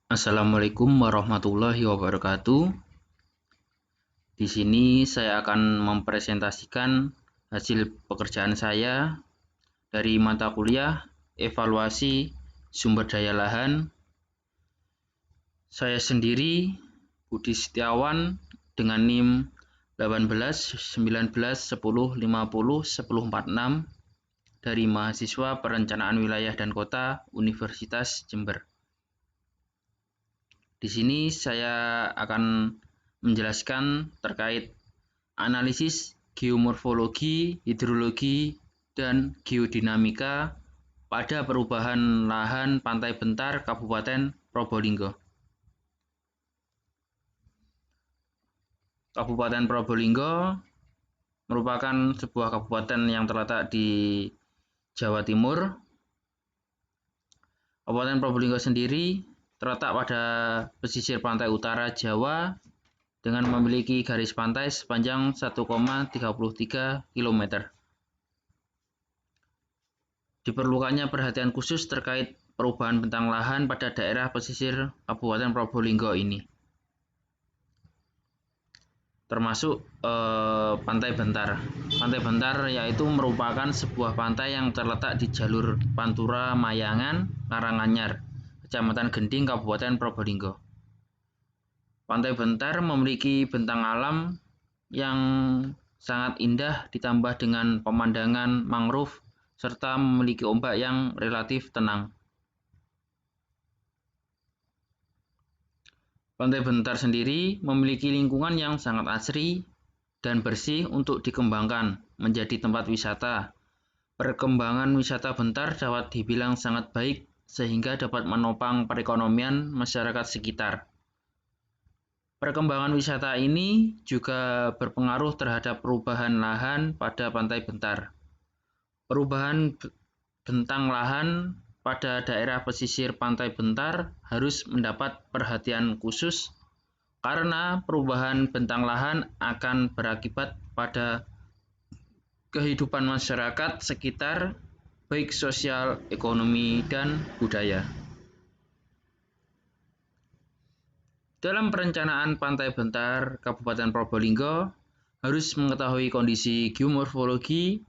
Assalamualaikum warahmatullahi wabarakatuh. Di sini saya akan mempresentasikan hasil pekerjaan saya dari mata kuliah Evaluasi Sumber Daya Lahan. Saya sendiri, Budi Setiawan, dengan NIM 18 19 10 50 10 46 dari mahasiswa Perencanaan Wilayah dan Kota Universitas Jember. Di sini saya akan menjelaskan terkait analisis geomorfologi, hidrologi, dan geodinamika pada perubahan lahan Pantai Bentar, Kabupaten Probolinggo. Kabupaten Probolinggo merupakan sebuah kabupaten yang terletak di Jawa Timur. Kabupaten Probolinggo sendiri terletak pada pesisir pantai utara Jawa dengan memiliki garis pantai sepanjang 1,33 km. Diperlukannya perhatian khusus terkait perubahan bentang lahan pada daerah pesisir Kabupaten Probolinggo ini, termasuk Pantai Bentar. Pantai Bentar yaitu merupakan sebuah pantai yang terletak di jalur Pantura Mayangan, Karanganyar, Kecamatan Gending, Kabupaten Probolinggo. Pantai Bentar memiliki bentang alam yang sangat indah ditambah dengan pemandangan mangrove serta memiliki ombak yang relatif tenang. Pantai Bentar sendiri memiliki lingkungan yang sangat asri dan bersih untuk dikembangkan menjadi tempat wisata. Perkembangan wisata Bentar dapat dibilang sangat baik sehingga dapat menopang perekonomian masyarakat sekitar. Perkembangan wisata ini juga berpengaruh terhadap perubahan lahan pada Pantai Bentar. Perubahan bentang lahan pada daerah pesisir Pantai Bentar harus mendapat perhatian khusus karena perubahan bentang lahan akan berakibat pada kehidupan masyarakat sekitar, baik sosial, ekonomi, dan budaya. Dalam perencanaan Pantai Bentar, Kabupaten Probolinggo harus mengetahui kondisi geomorfologi,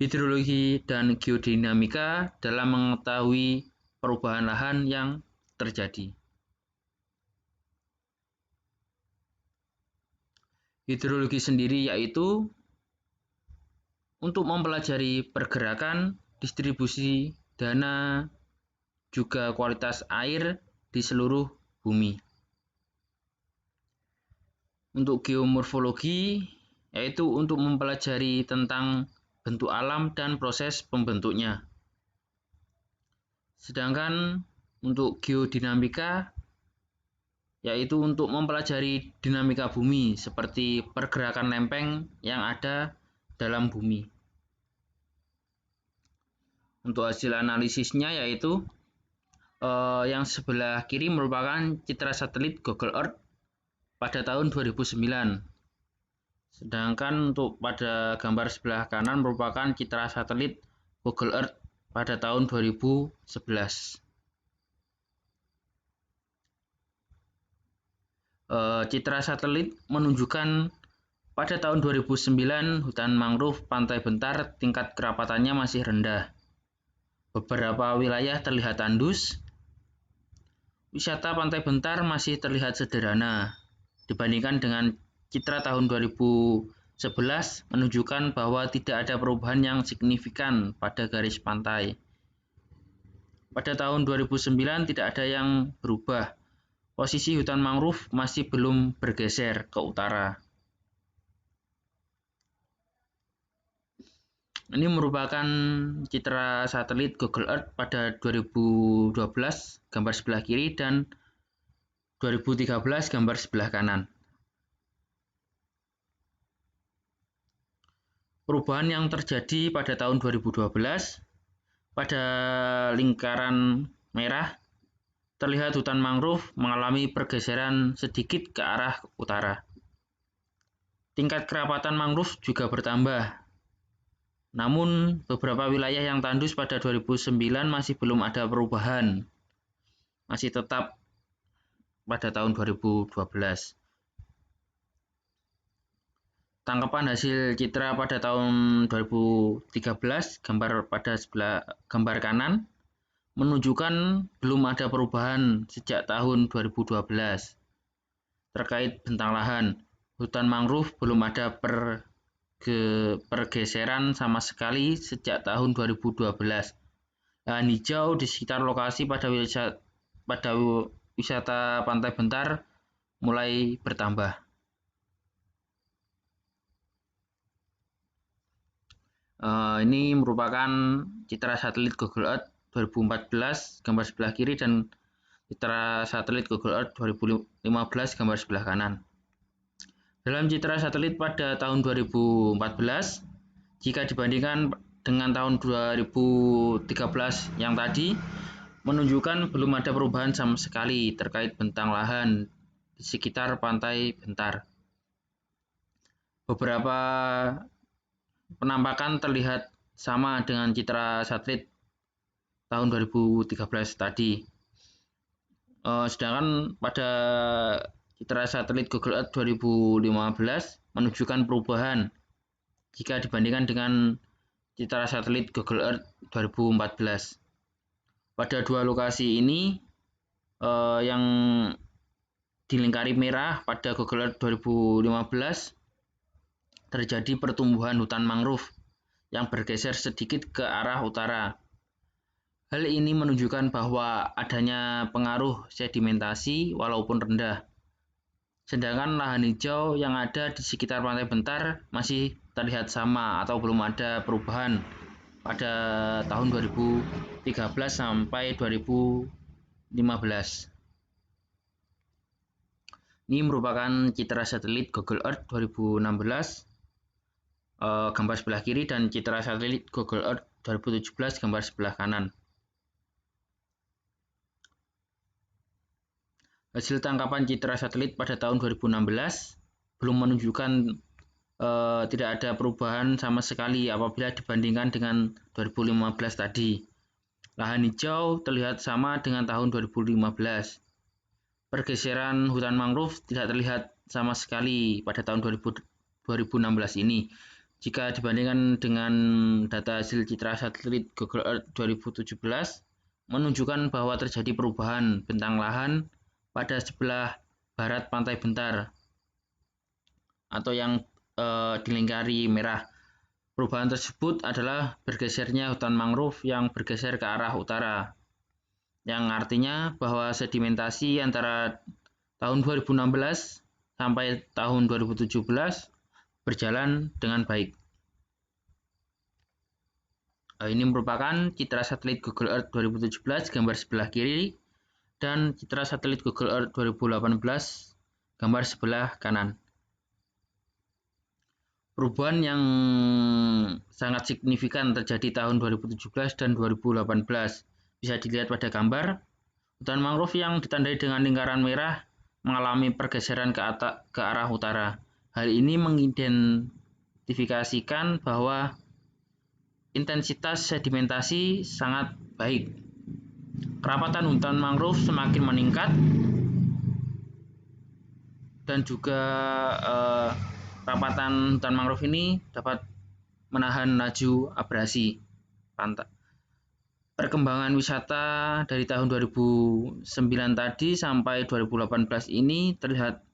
hidrologi, dan geodinamika dalam mengetahui perubahan lahan yang terjadi. Hidrologi sendiri yaitu untuk mempelajari pergerakan, distribusi, dana, juga kualitas air di seluruh bumi. Untuk geomorfologi yaitu untuk mempelajari tentang bentuk alam dan proses pembentuknya. Sedangkan untuk geodinamika yaitu untuk mempelajari dinamika bumi seperti pergerakan lempeng yang ada dalam bumi. Untuk hasil analisisnya yaitu yang sebelah kiri merupakan citra satelit Google Earth pada tahun 2009. Sedangkan untuk pada gambar sebelah kanan merupakan citra satelit Google Earth pada tahun 2011. Citra satelit menunjukkan pada tahun 2009 hutan mangrove Pantai Bentar tingkat kerapatannya masih rendah. Beberapa wilayah terlihat tandus. Wisata Pantai Bentar masih terlihat sederhana dibandingkan dengan citra tahun 2011 menunjukkan bahwa tidak ada perubahan yang signifikan pada garis pantai. Pada tahun 2009 tidak ada yang berubah. Posisi hutan mangrove masih belum bergeser ke utara. Ini merupakan citra satelit Google Earth pada 2012 gambar sebelah kiri dan 2013 gambar sebelah kanan. Perubahan yang terjadi pada tahun 2012 pada lingkaran merah terlihat hutan mangrove mengalami pergeseran sedikit ke arah utara. Tingkat kerapatan mangrove juga bertambah. Namun beberapa wilayah yang tandus pada 2009 masih belum ada perubahan. Masih tetap pada tahun 2012. Tangkapan hasil citra pada tahun 2013, gambar kanan, menunjukkan belum ada perubahan sejak tahun 2012 terkait bentang lahan. Hutan mangrove belum ada pergeseran sama sekali sejak tahun 2012. Lahan hijau di sekitar lokasi pada wisata Pantai Bentar mulai bertambah. Ini merupakan citra satelit Google Earth 2014 gambar sebelah kiri dan citra satelit Google Earth 2015 gambar sebelah kanan. Dalam citra satelit pada tahun 2014, jika dibandingkan dengan tahun 2013 yang tadi, menunjukkan belum ada perubahan sama sekali terkait bentang lahan di sekitar Pantai Bentar. Beberapa penampakan terlihat sama dengan citra satelit tahun 2013 tadi. Sedangkan pada citra satelit Google Earth 2015 menunjukkan perubahan jika dibandingkan dengan citra satelit Google Earth 2014. Pada dua lokasi ini yang dilingkari merah pada Google Earth 2015 terjadi pertumbuhan hutan mangrove yang bergeser sedikit ke arah utara. Hal ini menunjukkan bahwa adanya pengaruh sedimentasi walaupun rendah. Sedangkan lahan hijau yang ada di sekitar Pantai Bentar masih terlihat sama atau belum ada perubahan pada tahun 2013 sampai 2015. Ini merupakan citra satelit Google Earth 2016 gambar sebelah kiri dan citra satelit Google Earth 2017 gambar sebelah kanan. Hasil tangkapan citra satelit pada tahun 2016 belum menunjukkan tidak ada perubahan sama sekali apabila dibandingkan dengan 2015 tadi. Lahan hijau terlihat sama dengan tahun 2015. Pergeseran hutan mangrove tidak terlihat sama sekali pada tahun 2016 ini. Jika dibandingkan dengan data hasil citra satelit Google Earth 2017, menunjukkan bahwa terjadi perubahan bentang lahan pada sebelah barat Pantai Bentar atau yang dilingkari merah. Perubahan tersebut adalah bergesernya hutan mangrove yang bergeser ke arah utara, yang artinya bahwa sedimentasi antara tahun 2016 sampai tahun 2017 berjalan dengan baik. Ini merupakan citra satelit Google Earth 2017 gambar sebelah kiri dan citra satelit Google Earth 2018 gambar sebelah kanan. Perubahan yang sangat signifikan terjadi tahun 2017 dan 2018. Bisa dilihat pada gambar, hutan mangrove yang ditandai dengan lingkaran merah mengalami pergeseran ke arah utara. Hal ini mengidentifikasikan bahwa intensitas sedimentasi sangat baik. Kerapatan hutan mangrove semakin meningkat dan juga kerapatan hutan mangrove ini dapat menahan laju abrasi pantai. Perkembangan wisata dari tahun 2009 tadi sampai 2018 ini terlihat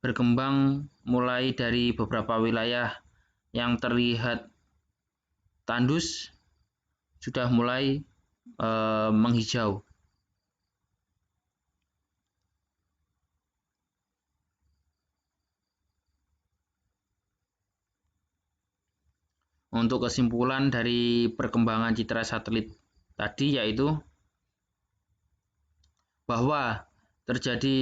berkembang mulai dari beberapa wilayah yang terlihat tandus sudah mulai menghijau. Untuk kesimpulan dari perkembangan citra satelit tadi yaitu bahwa terjadi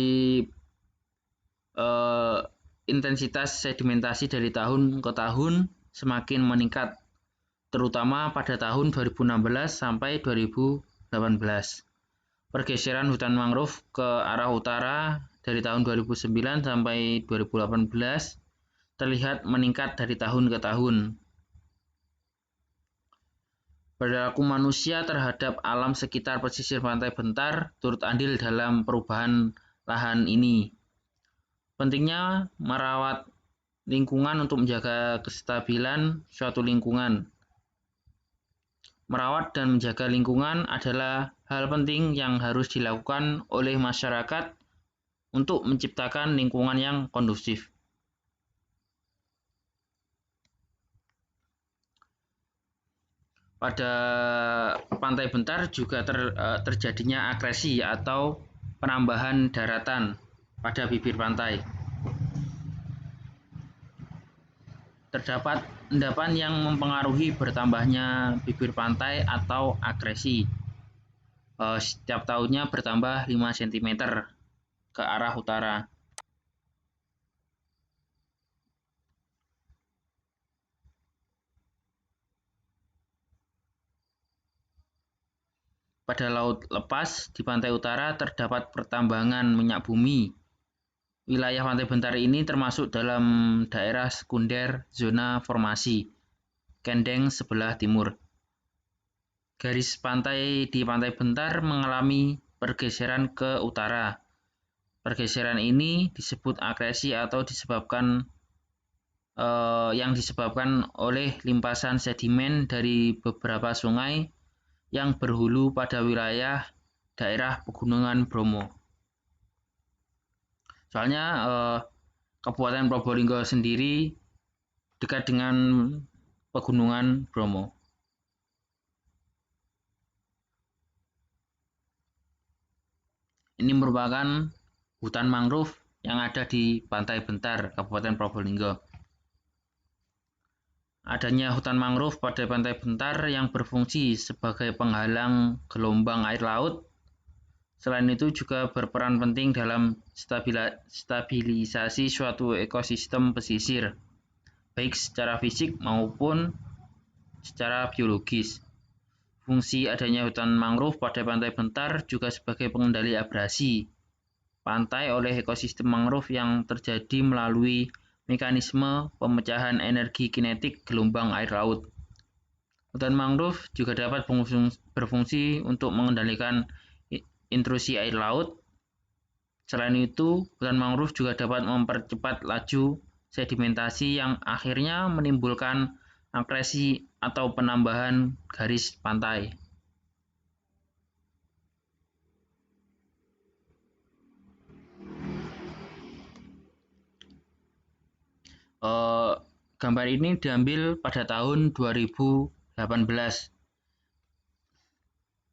intensitas sedimentasi dari tahun ke tahun semakin meningkat, terutama pada tahun 2016 sampai 2018. Pergeseran hutan mangrove ke arah utara dari tahun 2009 sampai 2018 terlihat meningkat dari tahun ke tahun. Perilaku manusia terhadap alam sekitar pesisir Pantai Bentar turut andil dalam perubahan lahan ini. Pentingnya merawat lingkungan untuk menjaga kestabilan suatu lingkungan. Merawat dan menjaga lingkungan adalah hal penting yang harus dilakukan oleh masyarakat untuk menciptakan lingkungan yang kondusif. Pada Pantai Bentar juga terjadinya akresi atau penambahan daratan pada bibir pantai. Terdapat endapan yang mempengaruhi bertambahnya bibir pantai atau akresi. Setiap tahunnya bertambah 5 cm ke arah utara. Pada laut lepas di pantai utara terdapat pertambangan minyak bumi. Wilayah Pantai Bentar ini termasuk dalam daerah sekunder zona formasi Kendeng sebelah timur. Garis pantai di Pantai Bentar mengalami pergeseran ke utara. Pergeseran ini disebut akresi atau yang disebabkan oleh limpasan sedimen dari beberapa sungai yang berhulu pada wilayah daerah Pegunungan Bromo. Soalnya Kabupaten Probolinggo sendiri dekat dengan Pegunungan Bromo. Ini merupakan hutan mangrove yang ada di Pantai Bentar, Kabupaten Probolinggo. Adanya hutan mangrove pada Pantai Bentar yang berfungsi sebagai penghalang gelombang air laut. Selain itu juga berperan penting dalam stabilisasi suatu ekosistem pesisir, baik secara fisik maupun secara biologis. Fungsi adanya hutan mangrove pada Pantai Bentar juga sebagai pengendali abrasi pantai oleh ekosistem mangrove yang terjadi melalui mekanisme pemecahan energi kinetik gelombang air laut. Hutan mangrove juga dapat berfungsi untuk mengendalikan intrusi air laut. Selain itu, hutan mangrove juga dapat mempercepat laju sedimentasi yang akhirnya menimbulkan akresi atau penambahan garis pantai. Gambar ini diambil pada tahun 2018.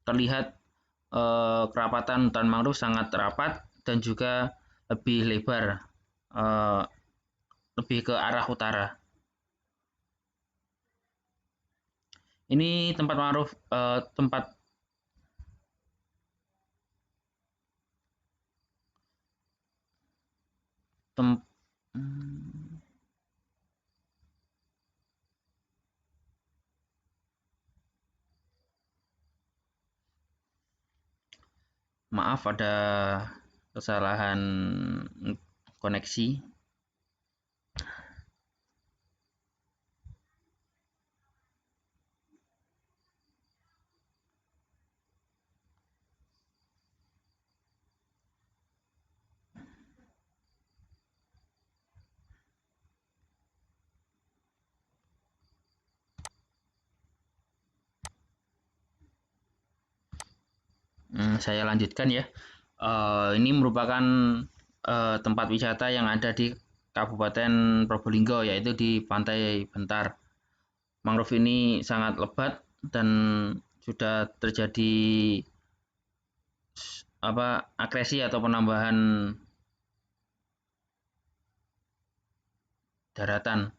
Terlihat kerapatan hutan mangrove sangat rapat dan juga lebih lebar, lebih ke arah utara. Ini tempat mangrove, maaf ada kesalahan koneksi. Saya lanjutkan ya. Ini merupakan tempat wisata yang ada di Kabupaten Probolinggo, yaitu di Pantai Bentar. Mangrove ini sangat lebat dan sudah terjadi akresi atau penambahan daratan.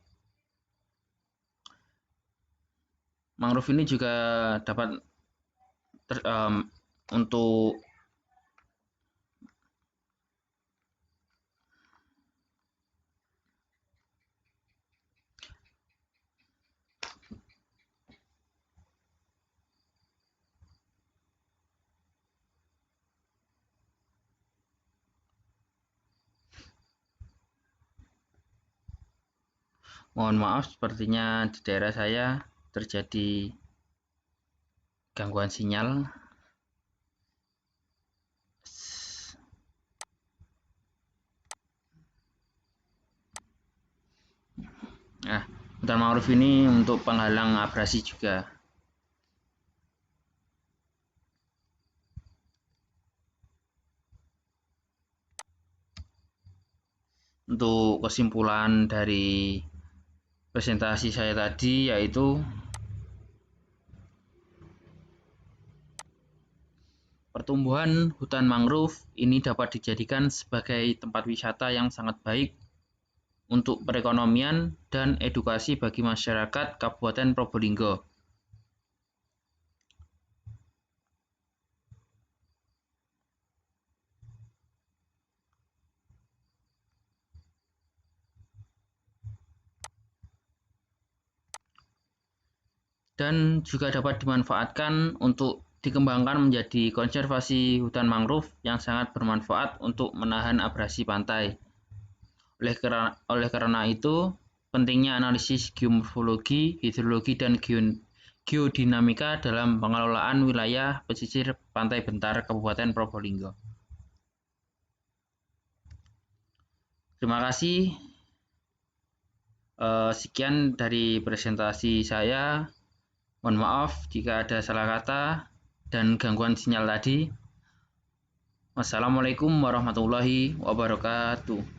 Mangrove ini juga dapat untuk mohon maaf, sepertinya di daerah saya terjadi gangguan sinyal. Hutan mangrove ini untuk penghalang abrasi juga. Untuk kesimpulan dari presentasi saya tadi yaitu pertumbuhan hutan mangrove ini dapat dijadikan sebagai tempat wisata yang sangat baik untuk perekonomian dan edukasi bagi masyarakat Kabupaten Probolinggo. Dan juga dapat dimanfaatkan untuk dikembangkan menjadi konservasi hutan mangrove yang sangat bermanfaat untuk menahan abrasi pantai. Oleh karena itu, pentingnya analisis geomorfologi, hidrologi, dan geodinamika dalam pengelolaan wilayah pesisir Pantai Bentar Kabupaten Probolinggo. Terima kasih. Sekian dari presentasi saya. Mohon maaf jika ada salah kata dan gangguan sinyal tadi. Wassalamualaikum warahmatullahi wabarakatuh.